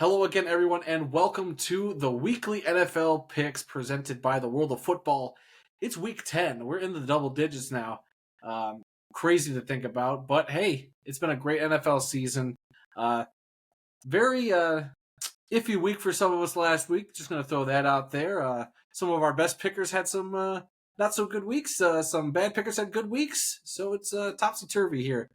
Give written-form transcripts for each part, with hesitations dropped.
Hello again, everyone, and welcome to the weekly NFL picks presented by the World of Football. It's week 10. We're in the double digits now. Crazy to think about, but hey, it's been a great NFL season. Very iffy week for some of us last week. Just going to throw that out there. Some of our best pickers had some not so good weeks. Some bad pickers had good weeks. So it's topsy-turvy here.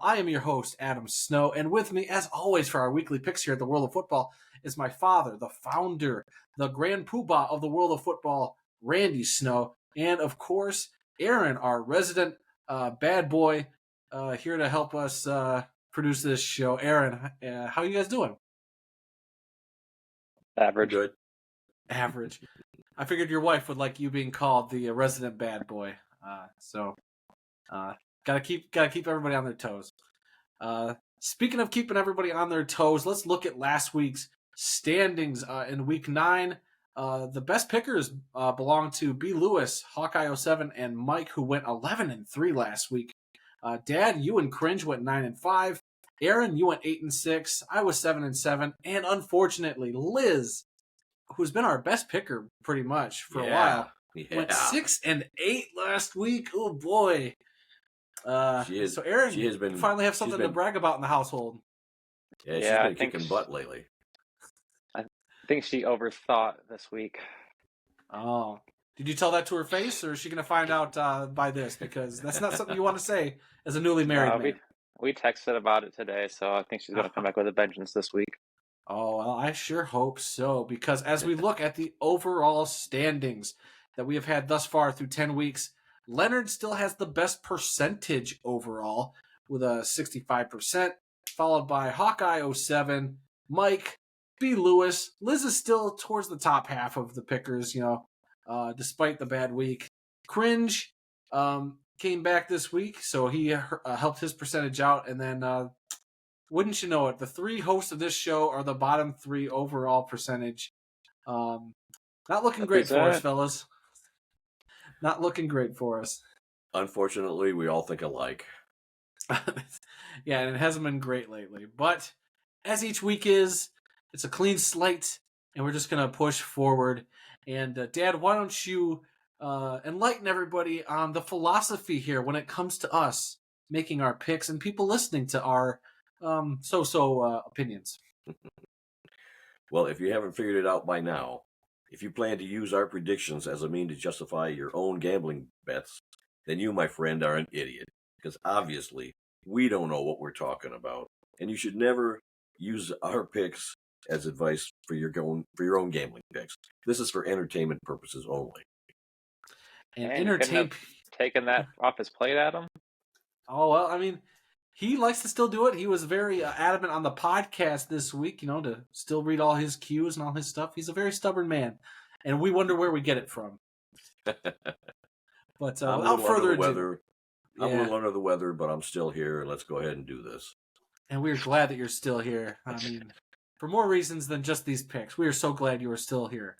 I am your host, Adam Snow, and with me, as always, for our weekly picks here at the World of Football is my father, the founder, the grand poobah of the World of Football, Randy Snow, and, of course, Aaron, our resident bad boy, here to help us produce this show. Aaron, how you guys doing? Average. Good. Average. I figured your wife would like you being called the resident bad boy, Gotta keep everybody on their toes. Speaking of keeping everybody on their toes, let's look at last week's standings in Week 9. The best pickers belong to B. Lewis, Hawkeye 07, and Mike, who went 11-3 last week. Dad, you and Cringe went 9-5. Aaron, you went 8-6. I was 7-7, and unfortunately, Liz, who's been our best picker pretty much for a while, went 6-8 last week. Oh boy. So Aaron, you finally have something to brag about in the household. Yeah, she's been kicking butt lately. I think she overthought this week. Oh. Did you tell that to her face, or is she going to find out by this? Because that's not something you want to say as a newly married man. We texted about it today, so I think she's going to come back with a vengeance this week. Oh, well, I sure hope so, because as we look at the overall standings that we have had thus far through 10 weeks, Leonard still has the best percentage overall with a 65%, followed by Hawkeye 07, Mike, B. Lewis. Liz is still towards the top half of the pickers, despite the bad week. Cringe came back this week, so he helped his percentage out. And then, wouldn't you know it, the three hosts of this show are the bottom three overall percentage. Not looking great for us, fellas. Not looking great for us. Unfortunately, we all think alike. Yeah, and it hasn't been great lately. But as each week is, it's a clean slate, and we're just going to push forward. And Dad, why don't you enlighten everybody on the philosophy here when it comes to us making our picks and people listening to our so-so opinions. Well, if you haven't figured it out by now, if you plan to use our predictions as a means to justify your own gambling bets, then you, my friend, are an idiot. Because obviously, we don't know what we're talking about. And you should never use our picks as advice for your own gambling picks. This is for entertainment purposes only. And taking that off his plate, Adam? Oh, well, I mean, he likes to still do it. He was very adamant on the podcast this week, to still read all his cues and all his stuff. He's a very stubborn man, and we wonder where we get it from. But without further ado, I'm a little under the weather, but I'm still here. Let's go ahead and do this. And we're glad that you're still here. I mean, for more reasons than just these picks. We are so glad you are still here.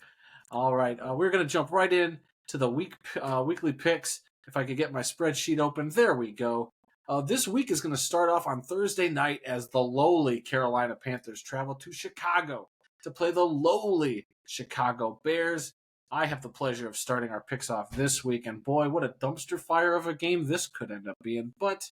All right, we're going to jump right in to the weekly picks. If I could get my spreadsheet open. There we go. This week is going to start off on Thursday night as the lowly Carolina Panthers travel to Chicago to play the lowly Chicago Bears. I have the pleasure of starting our picks off this week, and boy, what a dumpster fire of a game this could end up being. But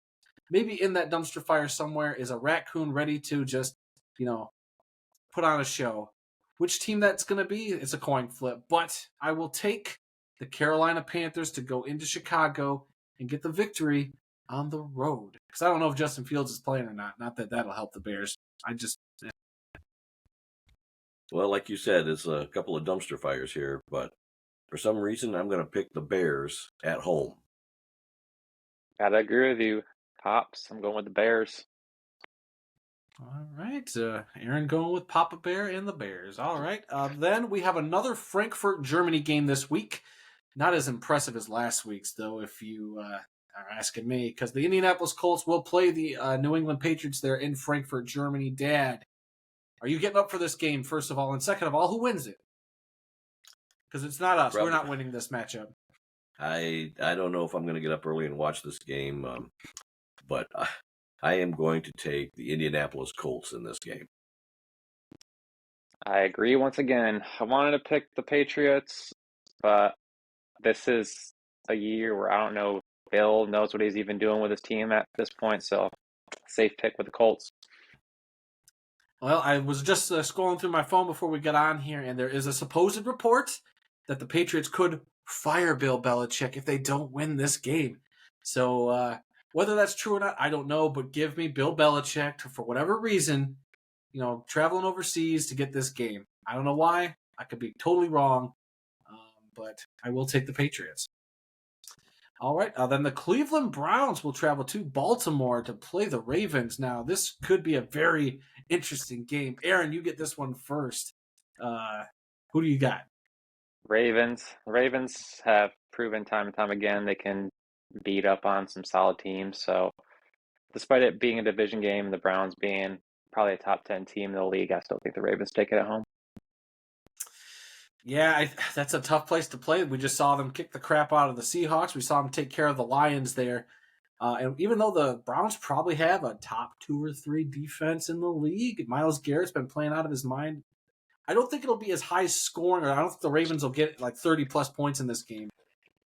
maybe in that dumpster fire somewhere is a raccoon ready to just, put on a show. Which team that's going to be, it's a coin flip. But I will take the Carolina Panthers to go into Chicago and get the victory on the road. Because I don't know if Justin Fields is playing or not. Not that that'll help the Bears. Well, like you said, it's a couple of dumpster fires here, but for some reason, I'm going to pick the Bears at home. Gotta agree with you, Pops. I'm going with the Bears. All right. Aaron going with Papa Bear and the Bears. All right. Then we have another Frankfurt, Germany game this week. Not as impressive as last week's, though, if you are asking me, because the Indianapolis Colts will play the New England Patriots there in Frankfurt, Germany. Dad, are you getting up for this game, first of all? And second of all, who wins it? Because it's not us. We're not winning this matchup. I don't know if I'm going to get up early and watch this game, but I am going to take the Indianapolis Colts in this game. I agree once again. I wanted to pick the Patriots, but this is a year where I don't know if Bill knows what he's even doing with his team at this point, so safe pick with the Colts. Well, I was just scrolling through my phone before we got on here, and there is a supposed report that the Patriots could fire Bill Belichick if they don't win this game. So whether that's true or not, I don't know. But give me Bill Belichick for whatever reason, traveling overseas to get this game. I don't know why. I could be totally wrong, but I will take the Patriots. All right, then the Cleveland Browns will travel to Baltimore to play the Ravens. Now, this could be a very interesting game. Aaron, you get this one first. Who do you got? Ravens. The Ravens have proven time and time again they can beat up on some solid teams. So, despite it being a division game, the Browns being probably a top 10 team in the league, I still think the Ravens take it at home. Yeah, that's a tough place to play. We just saw them kick the crap out of the Seahawks. We saw them take care of the Lions there. And even though the Browns probably have a top 2 or 3 defense in the league, Myles Garrett's been playing out of his mind. I don't think it'll be as high scoring, or I don't think the Ravens will get like 30-plus points in this game.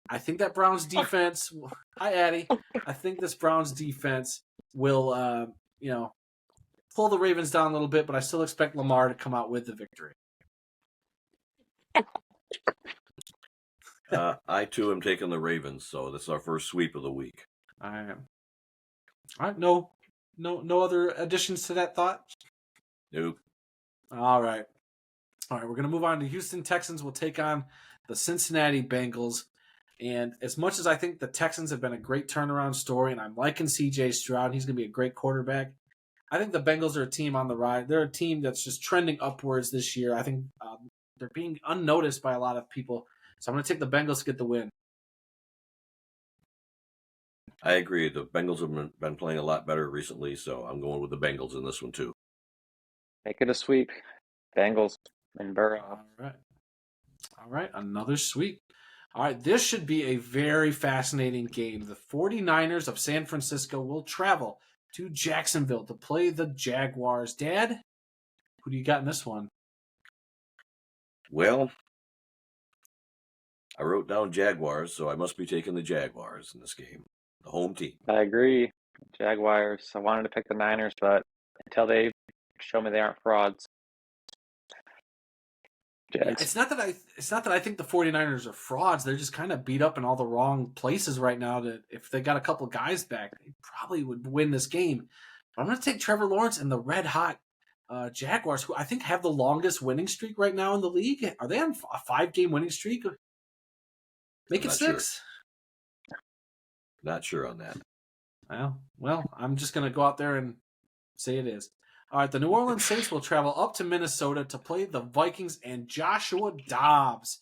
I think that Browns defense – hi, Addie. I think this Browns defense will, pull the Ravens down a little bit, but I still expect Lamar to come out with the victory. I too am taking the Ravens, so this is our first sweep of the week. I am. All right, no other additions to that thought? Nope. All right, we're going to move on to Houston Texans. Will take on the Cincinnati Bengals. And as much as I think the Texans have been a great turnaround story, and I'm liking C.J. Stroud, he's going to be a great quarterback, I think the Bengals are a team on the rise. They're a team that's just trending upwards this year. I think they're being unnoticed by a lot of people. So I'm going to take the Bengals to get the win. I agree. The Bengals have been playing a lot better recently, so I'm going with the Bengals in this one too. Make it a sweep. Bengals and Burrow. All right, another sweep. All right, this should be a very fascinating game. The 49ers of San Francisco will travel to Jacksonville to play the Jaguars. Dad, who do you got in this one? Well, I wrote down Jaguars, so I must be taking the Jaguars in this game. The home team. I agree. Jaguars. I wanted to pick the Niners, but until they show me they aren't frauds. Yeah, it's not that I think the 49ers are frauds. They're just kind of beat up in all the wrong places right now. That if they got a couple guys back, they probably would win this game. But I'm going to take Trevor Lawrence and the red hot Jaguars, who I think have the longest winning streak right now in the league. Are they on a 5-game winning streak? Make it 6. Sure. Not sure on that. Well, I'm just going to go out there and say it is. All right, the New Orleans Saints will travel up to Minnesota to play the Vikings and Joshua Dobbs.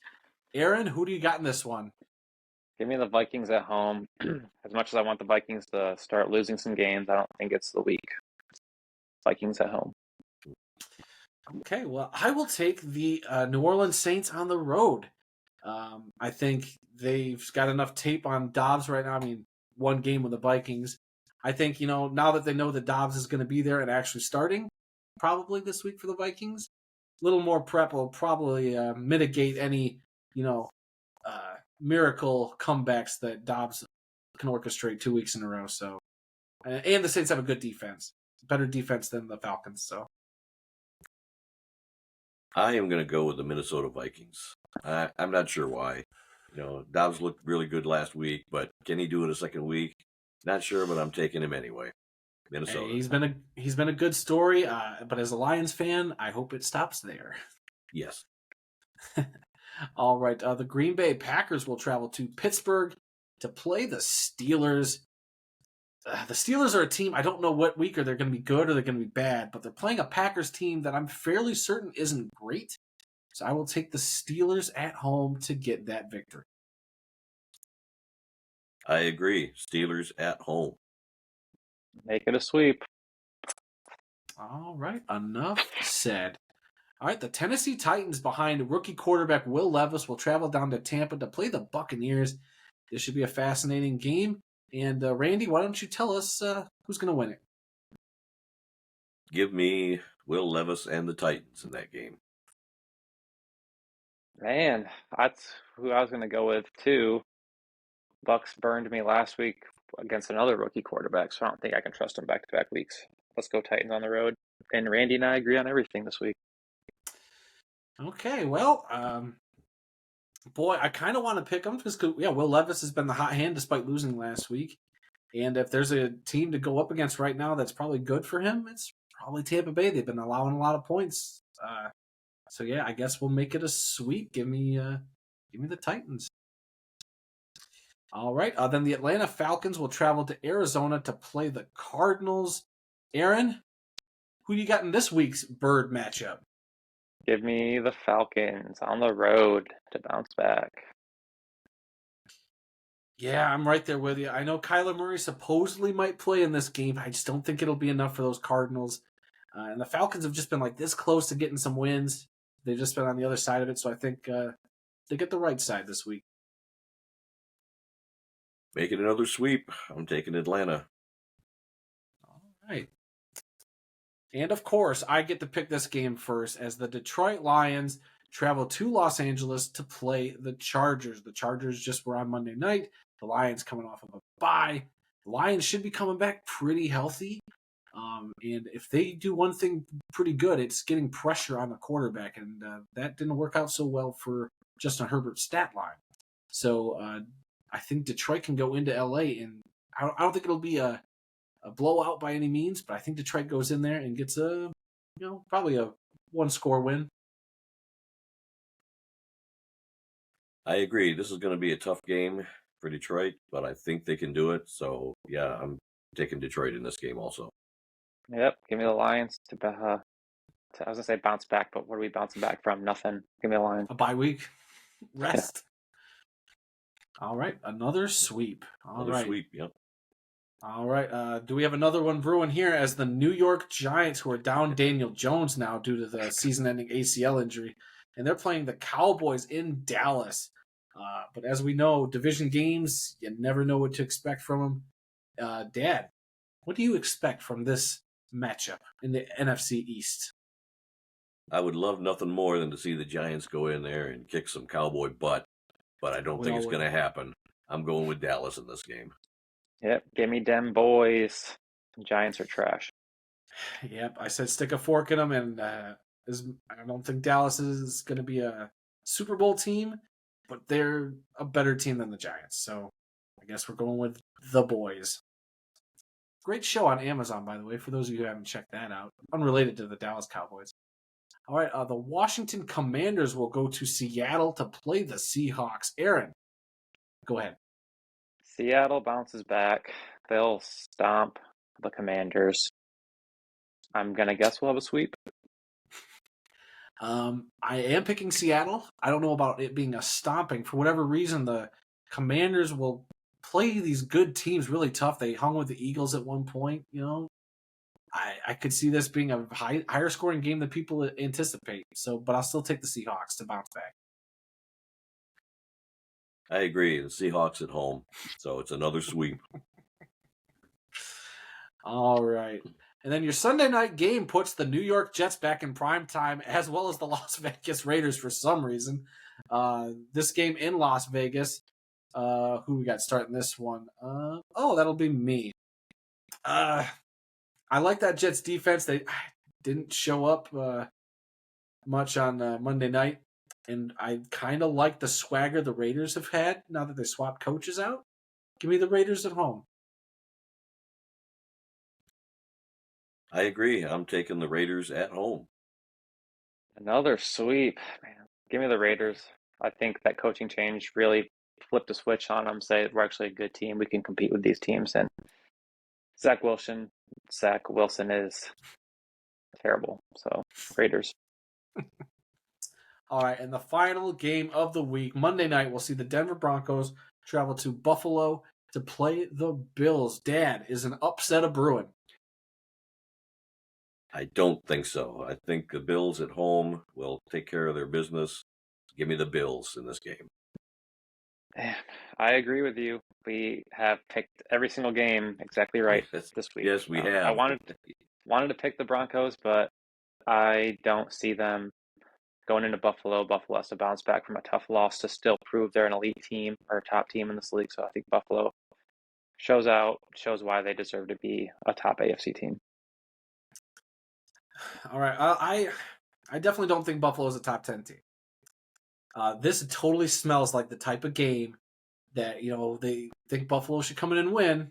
Aaron, who do you got in this one? Give me the Vikings at home. As much as I want the Vikings to start losing some games, I don't think it's the week. Vikings at home. Okay, well, I will take the New Orleans Saints on the road. I think they've got enough tape on Dobbs right now. I mean, one game with the Vikings. I think, now that they know that Dobbs is going to be there and actually starting probably this week for the Vikings, a little more prep will probably mitigate any, miracle comebacks that Dobbs can orchestrate 2 weeks in a row. So, and the Saints have a good defense, better defense than the Falcons. So, I am going to go with the Minnesota Vikings. I'm not sure why. Dobbs looked really good last week, but can he do it a second week? Not sure, but I'm taking him anyway. Minnesota. Hey, he's been a good story, but as a Lions fan, I hope it stops there. Yes. All right. The Green Bay Packers will travel to Pittsburgh to play the Steelers. The Steelers are a team, I don't know what week are they're going to be good or they're going to be bad, but they're playing a Packers team that I'm fairly certain isn't great. So I will take the Steelers at home to get that victory. I agree. Steelers at home. Make it a sweep. All right. Enough said. All right. The Tennessee Titans behind rookie quarterback Will Levis will travel down to Tampa to play the Buccaneers. This should be a fascinating game. And Randy, why don't you tell us who's going to win it? Give me Will Levis and the Titans in that game. Man, that's who I was going to go with too. Bucks burned me last week against another rookie quarterback, so I don't think I can trust him back-to-back weeks. Let's go Titans on the road. And Randy and I agree on everything this week. Okay, well, boy, I kind of want to pick him because, Will Levis has been the hot hand despite losing last week. And if there's a team to go up against right now that's probably good for him, it's probably Tampa Bay. They've been allowing a lot of points. So yeah, I guess we'll make it a sweep. Give me the Titans. All right. Then the Atlanta Falcons will travel to Arizona to play the Cardinals. Aaron, who you got in this week's bird matchup? Give me the Falcons on the road to bounce back. Yeah, I'm right there with you. I know Kyler Murray supposedly might play in this game. I just don't think it'll be enough for those Cardinals. And the Falcons have just been like this close to getting some wins. They've just been on the other side of it, so I think they get the right side this week. Make it another sweep. I'm taking Atlanta. All right. And of course, I get to pick this game first as the Detroit Lions travel to Los Angeles to play the Chargers. The Chargers just were on Monday night. The Lions coming off of a bye. The Lions should be coming back pretty healthy. And if they do one thing pretty good, it's getting pressure on the quarterback. And that didn't work out so well for Justin Herbert's stat line. So I think Detroit can go into LA, and I don't think it'll be a blowout by any means, but I think Detroit goes in there and gets probably a one-score win. I agree. This is going to be a tough game for Detroit, but I think they can do it. So, yeah, I'm taking Detroit in this game also. Yep, give me the Lions to I was going to say bounce back, but what are we bouncing back from? Nothing. Give me the Lions. A bye week. Rest. All right, another sweep. Another sweep, yep. All right. Do we have another one brewing here as the New York Giants, who are down Daniel Jones now due to the season-ending ACL injury, and they're playing the Cowboys in Dallas. But as we know, division games, you never know what to expect from them. Dad, what do you expect from this matchup in the NFC East? I would love nothing more than to see the Giants go in there and kick some Cowboy butt, but I don't think it's going to happen. I'm going with Dallas in this game. Yep, give me them boys. Giants are trash. Yep, I said stick a fork in them, and I don't think Dallas is going to be a Super Bowl team, but they're a better team than the Giants. So I guess we're going with the boys. Great show on Amazon, by the way, for those of you who haven't checked that out. Unrelated to the Dallas Cowboys. All right, the Washington Commanders will go to Seattle to play the Seahawks. Aaron, go ahead. Seattle bounces back. They'll stomp the Commanders. I'm going to guess we'll have a sweep. I am picking Seattle. I don't know about it being a stomping. For whatever reason, the Commanders will play these good teams really tough. They hung with the Eagles at one point, I could see this being a higher scoring game than people anticipate. So, but I'll still take the Seahawks to bounce back. I agree. The Seahawks at home, so it's another sweep. All right. And then your Sunday night game puts the New York Jets back in prime time, as well as the Las Vegas Raiders for some reason. This game in Las Vegas. Who we got starting this one? That'll be me. I like that Jets defense. They didn't show up much on Monday night. And I kind of like the swagger the Raiders have had now that they swapped coaches out. Give me the Raiders at home. I agree. I'm taking the Raiders at home. Another sweep. Man, give me the Raiders. I think that coaching change really flipped a switch on them, say we're actually a good team. We can compete with these teams. And Zach Wilson is terrible. So, Raiders. All right, and the final game of the week, Monday night, we'll see the Denver Broncos travel to Buffalo to play the Bills. Dad, is an upset a brewing? I don't think so. I think the Bills at home will take care of their business. Give me the Bills in this game. I agree with you. We have picked every single game exactly right this week. Yes, we have. I wanted to pick the Broncos, but I don't see them going into Buffalo, Buffalo has to bounce back from a tough loss to still prove they're an elite team or a top team in this league. So I think Buffalo shows why they deserve to be a top AFC team. All right, I definitely don't think Buffalo is a top 10 team. This totally smells like the type of game that they think Buffalo should come in and win.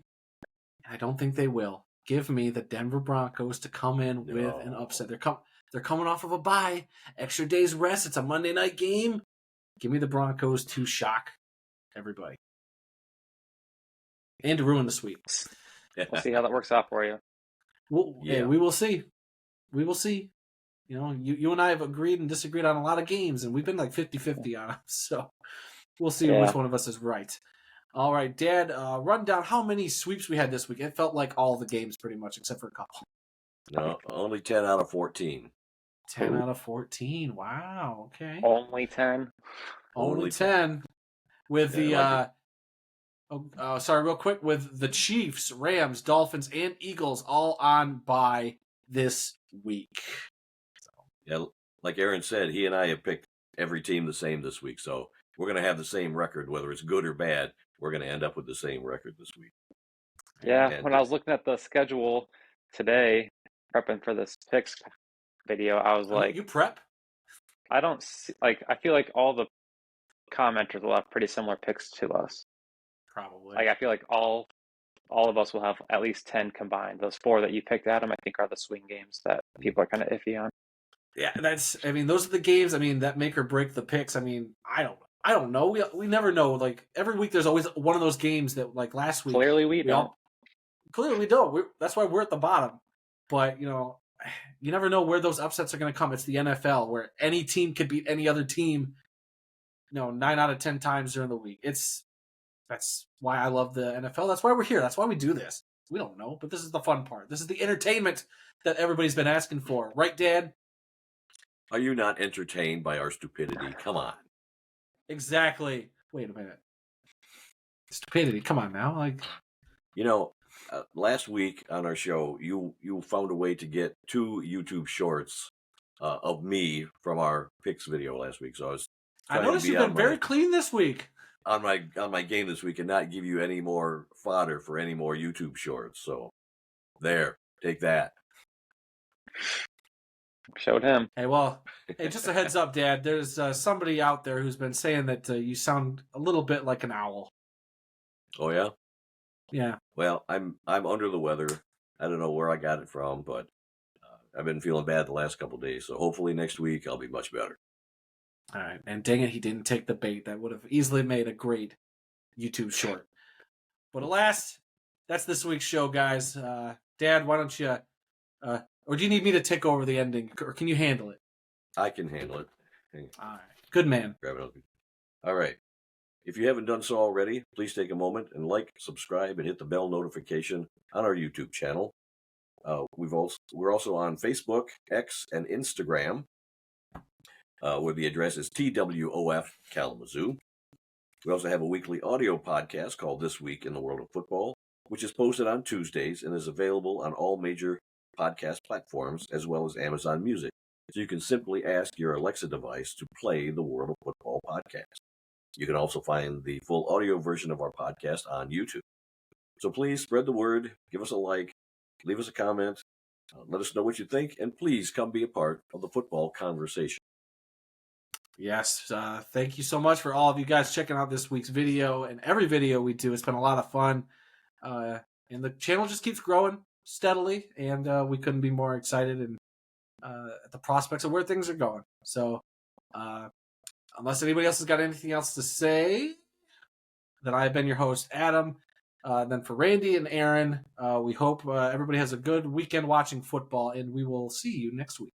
I don't think they will. Give me the Denver Broncos to come in with an upset. They're coming off of a bye, extra day's rest. It's a Monday night game. Give me the Broncos to shock everybody and to ruin the sweep. We'll see how that works out for you. Hey, we will see. We will see. You and I have agreed and disagreed on a lot of games, and we've been like 50-50 on them. So we'll see which one of us is right. All right, Dad, run down how many sweeps we had this week. It felt like all the games pretty much, except for a couple. No, only 10 out of 14. 10 out of 14. Wow, okay. Only 10? Only 10. With the, real quick, with the Chiefs, Rams, Dolphins, and Eagles all on bye this week. Yeah, like Aaron said, he and I have picked every team the same this week, so we're going to have the same record, whether it's good or bad. We're going to end up with the same record this week. Yeah, when I was looking at the schedule today, prepping for this picks video, I was like, you prep? I don't see, I feel like all the commenters will have pretty similar picks to us. Probably. I feel like all of us will have at least 10 combined. Those 4 that you picked, Adam, I think are the swing games that people are kind of iffy on. Yeah, those are the games, that make or break the picks. I don't know. We never know. Like, every week there's always one of those games that, like, last week. Clearly we don't. Clearly we don't. That's why we're at the bottom. But, you never know where those upsets are going to come. It's the NFL, where any team could beat any other team, 9 out of 10 times during the week. That's why I love the NFL. That's why we're here. That's why we do this. We don't know, but this is the fun part. This is the entertainment that everybody's been asking for. Right, Dad? Are you not entertained by our stupidity? Come on. Exactly. Wait a minute. Stupidity. Come on now. Last week on our show, you found a way to get 2 YouTube shorts of me from our picks video last week. So I noticed you've been very clean this week. On my game this week, and not give you any more fodder for any more YouTube shorts. So there, take that. Showed him. Hey, just a heads up, Dad. There's somebody out there who's been saying that you sound a little bit like an owl. Oh yeah. Yeah. Well, I'm under the weather. I don't know where I got it from, but I've been feeling bad the last couple of days. So hopefully next week I'll be much better. All right. And dang it, he didn't take the bait. That would have easily made a great YouTube short. But alas, that's this week's show, guys. Dad, why don't you... or do you need me to take over the ending? Or can you handle it? I can handle it. All right. Good man. Grab it. All right. If you haven't done so already, please take a moment and like, subscribe, and hit the bell notification on our YouTube channel. We're also on Facebook, X, and Instagram, where the address is TWOF Kalamazoo. We also have a weekly audio podcast called This Week in the World of Football, which is posted on Tuesdays and is available on all major podcast platforms as well as Amazon Music. So you can simply ask your Alexa device to play the World of Football podcast. You can also find the full audio version of our podcast on YouTube. So please spread the word, give us a like, leave us a comment, let us know what you think, and please come be a part of the football conversation. Yes, thank you so much for all of you guys checking out this week's video and every video we do. It's been a lot of fun. And the channel just keeps growing steadily, and we couldn't be more excited and at the prospects of where things are going. So unless anybody else has got anything else to say, then I've been your host, Adam. Then for Randy and Aaron, we hope everybody has a good weekend watching football, and we will see you next week.